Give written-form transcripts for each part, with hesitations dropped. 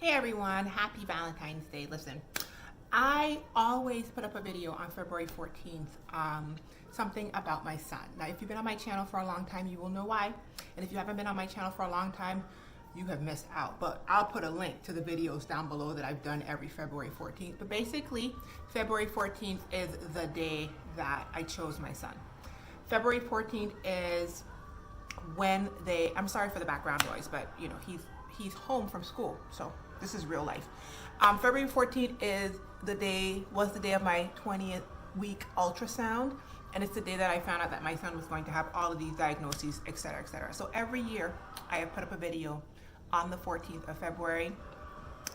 Hey everyone, happy Valentine's Day. Listen, I always put up a video on February 14th, something about my son. Now, if you've been on my channel for a long time, you will know why. And if you haven't been on my channel for a long time, you have missed out. But I'll put a link to the videos down below that I've done every February 14th. But basically, February 14th is the day that I chose my son. February 14th is when I'm sorry for the background noise, but you know, he's home from school, so this is real life. February 14th was the day of my 20th week ultrasound, and it's the day that I found out that my son was going to have all of these diagnoses, etc., etc. So every year I have put up a video on the 14th of February,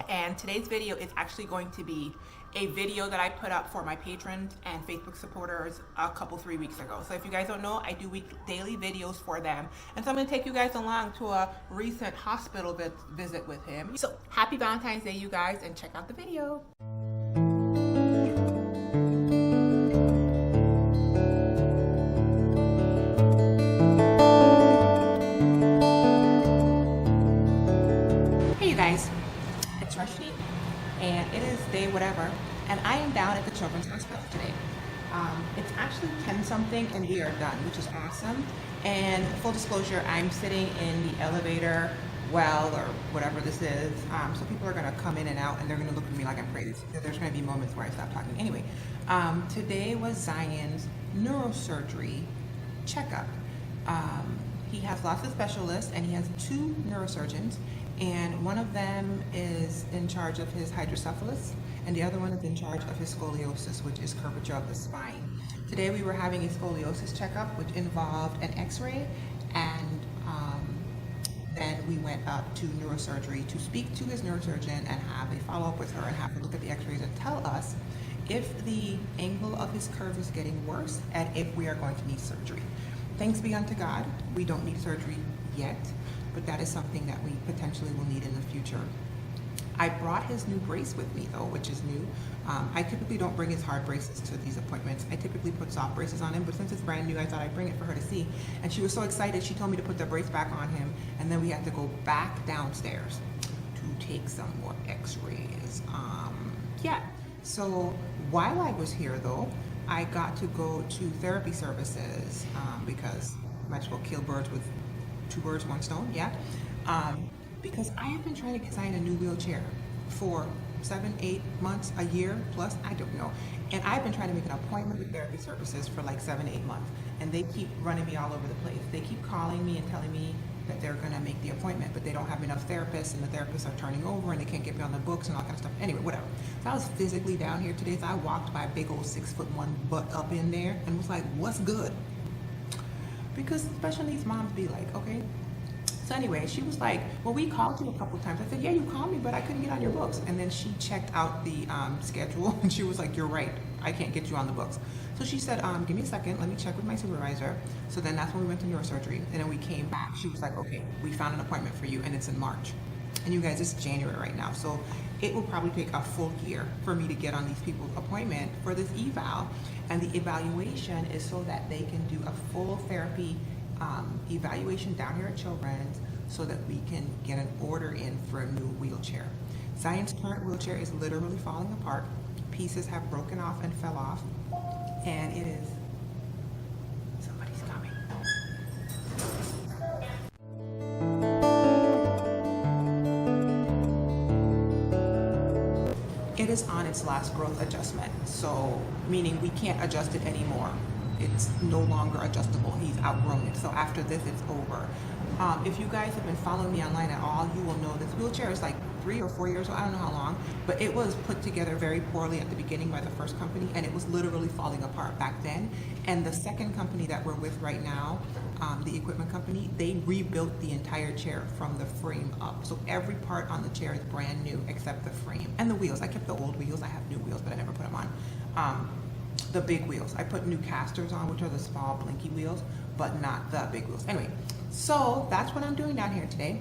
and today's video is actually going to be a video that I put up for my patrons and Facebook supporters a 3 weeks ago. So if you guys don't know, I do daily videos for them. And so I'm gonna take you guys along to a recent hospital visit with him. So happy Valentine's Day, you guys, and check out the video. Hey you guys, it's Rashid, and it is day whatever, and I am down at the Children's Hospital today. It's actually 10 something and we are done, which is awesome. And full disclosure, I'm sitting in the elevator well, or whatever this is, so people are gonna come in and out and they're gonna look at me like I'm crazy. There's gonna be moments where I stop talking. Anyway, today was Zion's neurosurgery checkup. He has lots of specialists and he has 2 neurosurgeons, and one of them is in charge of his hydrocephalus and the other one is in charge of his scoliosis, which is curvature of the spine. Today we were having a scoliosis checkup, which involved an x-ray, and then we went up to neurosurgery to speak to his neurosurgeon and have a follow-up with her and have her look at the x-rays and tell us if the angle of his curve is getting worse and if we are going to need surgery. Thanks be unto God, we don't need surgery yet, but that is something that we potentially will need in the future. I brought his new brace with me though, which is new. I typically don't bring his hard braces to these appointments. I typically put soft braces on him, but since it's brand new, I thought I'd bring it for her to see. And she was so excited, she told me to put the brace back on him, and then we had to go back downstairs to take some more x-rays. Yeah, so while I was here though, I got to go to therapy services because I might as well kill birds with 2 birds, 1 stone, yeah. Because I have been trying to design a new wheelchair for 7, 8 months, a year plus, I don't know. And I've been trying to make an appointment with therapy services for like 7, 8 months. And they keep running me all over the place. They keep calling me and telling me that they're gonna make the appointment, but they don't have enough therapists, and the therapists are turning over and they can't get me on the books and all kind of stuff. Anyway, whatever. So I was physically down here today, so I walked by a big old 6'1" butt up in there and was like, what's good? Because special needs moms be like, okay. So anyway, she was like, well, we called you a couple of times. I said, yeah, you called me, but I couldn't get on your books. And then she checked out the schedule and she was like, you're right, I can't get you on the books. So she said, give me a second, let me check with my supervisor. So then that's when we went to neurosurgery, and then we came back. She was like, okay, we found an appointment for you, and it's in March. And you guys, it's January right now, so it will probably take a full year for me to get on these people's appointment for this eval. And the evaluation is so that they can do a full therapy evaluation down here at Children's, so that we can get an order in for a new wheelchair. Zion's current wheelchair is literally falling apart. Pieces have broken off and fell off, and it is, somebody's coming. It is on its last growth adjustment, so meaning we can't adjust it anymore. It's no longer adjustable. He's outgrown it. So after this, it's over. If you guys have been following me online at all, you will know this wheelchair is like 3 or 4 years old. I don't know how long, but it was put together very poorly at the beginning by the first company, and it was literally falling apart back then. And the second company that we're with right now, the equipment company, they rebuilt the entire chair from the frame up. So every part on the chair is brand new except the frame and the wheels. I kept the old wheels. I have new wheels, but I never put them on. The big wheels. I put new casters on, which are the small blinky wheels, but not the big wheels. Anyway, so that's what I'm doing down here today.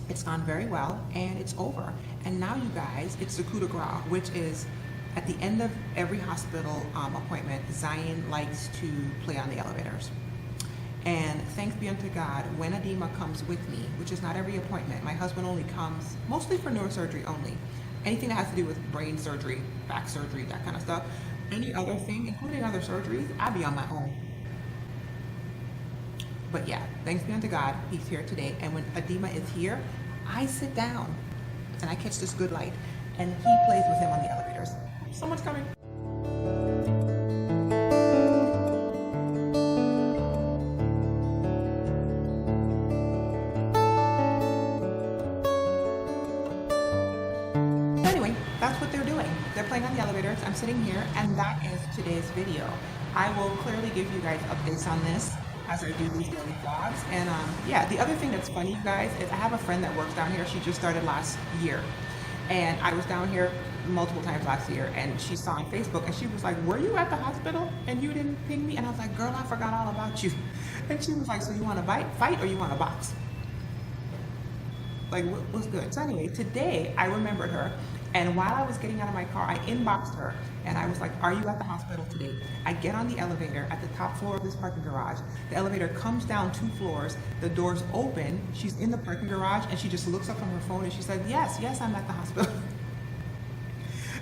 It's gone very well, and it's over. And now, you guys, it's the coup de grace, which is at the end of every hospital appointment, Zion likes to play on the elevators. And thanks be unto God, when Adima comes with me, which is not every appointment, my husband only comes mostly for neurosurgery only. Anything that has to do with brain surgery, back surgery, that kind of stuff. Any other thing, including other surgeries, I'll be on my own. But yeah, thanks be unto God, he's here today. And when Adima is here, I sit down and I catch this good light. And he plays with him on the elevators. Someone's coming. That's what they're doing. They're playing on the elevators. I'm sitting here, and that is today's video. I will clearly give you guys updates on this as I do these daily vlogs. And yeah, the other thing that's funny, you guys, is I have a friend that works down here. She just started last year, and I was down here multiple times last year, and she saw on Facebook, and she was like, "Were you at the hospital and you didn't ping me?" And I was like, "Girl, I forgot all about you." And she was like, "So you want to fight or you want to box? Like, what's good?" So anyway, today I remembered her. And while I was getting out of my car, I inboxed her and I was like, "Are you at the hospital today?" I get on the elevator at the top floor of this parking garage. The elevator comes down 2 floors. The doors open. She's in the parking garage and she just looks up from her phone and she said, yes, I'm at the hospital.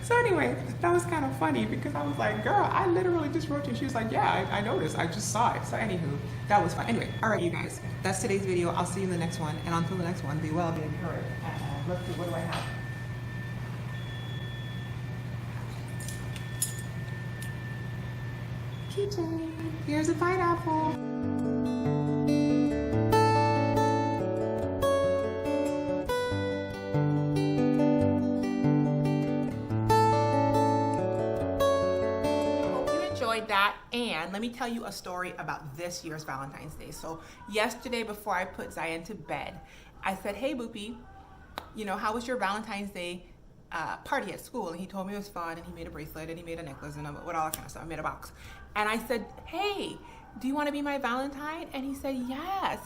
So anyway, that was kind of funny because I was like, "Girl, I literally just wrote you." She was like, "Yeah, I noticed. I just saw it." So anywho, that was fun. Anyway, all right, you guys, that's today's video. I'll see you in the next one. And until the next one, be well, be encouraged. Let's see, what do I have? Keychain. Here's a pineapple. Hope you enjoyed that. And let me tell you a story about this year's Valentine's Day. So yesterday, before I put Zion to bed, I said, "Hey, Boopy, you know, how was your Valentine's Day party at school?" And he told me it was fun, and he made a bracelet, and he made a necklace, and with all that kind of stuff. I made a box. And I said, "Hey, do you want to be my Valentine?" And he said, "Yes."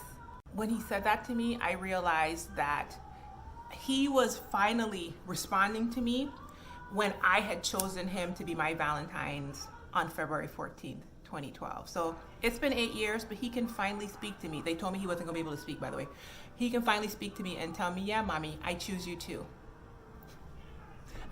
When he said that to me, I realized that he was finally responding to me when I had chosen him to be my Valentine's on February 14th, 2012. So it's been 8 years, but he can finally speak to me. They told me he wasn't going to be able to speak, by the way. He can finally speak to me and tell me, "Yeah, mommy, I choose you too."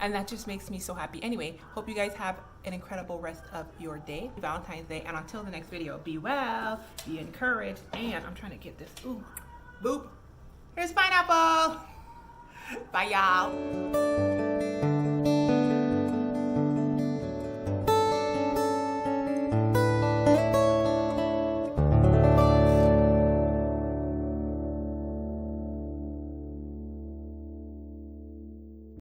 And that just makes me so happy. Anyway, hope you guys have an incredible rest of your day, Valentine's Day. And until the next video, be well, be encouraged. And I'm trying to get this. Ooh, boop. Here's pineapple. Bye, y'all.